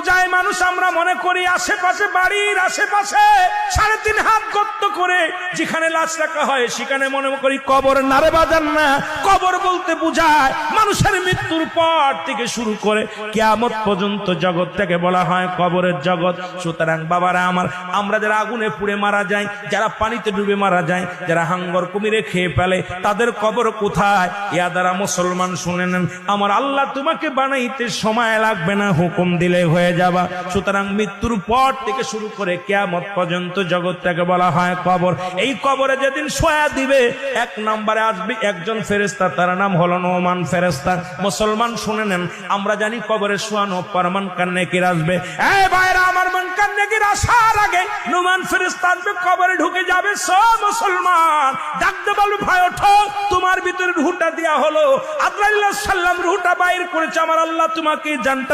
বোঝায় মানুষ আমরা মনে করি আশেপাশে বাড়ির আশেপাশে 3.5 হাত গর্ত করে যেখানে লাশ রাখা হয় সেখানে মনে করি কবর। নারে বাজান না, কবর বলতে বোঝায় মানুষের মৃত্যুর পর থেকে শুরু করে কিয়ামত পর্যন্ত জগৎটাকে বলা হয় কবরের জগৎ। সুতরাং বাবারা আমার, আমরা যারা আগুনে পুড়ে মারা যায়, যারা পানিতে ডুবে মারা যায়, যারা হাঙ্গর কুমিরে খেয়ে ফেলে, তাদের কবর কোথায়? ইয়া দ্বারা মুসলমান শুনে নেন, আমার আল্লাহ তোমাকে বানাইতে সময় লাগবে না, হুকুম দিলে হয়ে যাবা। সুতরাং মৃত্যুর পর থেকে শুরু করে কিয়ামত পর্যন্ত জগৎটাকে বলা হয় কবর। এই কবরে যেদিন শোয়া দিবে, 1 নম্বরে আসবে একজন ফেরেশতা, তার নাম হলো নোমান ফেরেশতা। মুসলমান শুনে নেন, আমরা জানি কবরে শোয়ানো পর মুনকার নেকির আসবে। এই ভাইরা আমার, মুনকার নেকির আসার আগে নোমান ফেরেশতা আসবে, কবরে ঢুকে যাবে। সব মুসলমান ডাকতে বলবে, ভাই ওঠো, তোমার ভিতরে রূহটা দেয়া হলো, আজরাইল আলাইহিস সালাম রূহটা বাইর করেছে, আমার আল্লাহ তোমাকে জানটা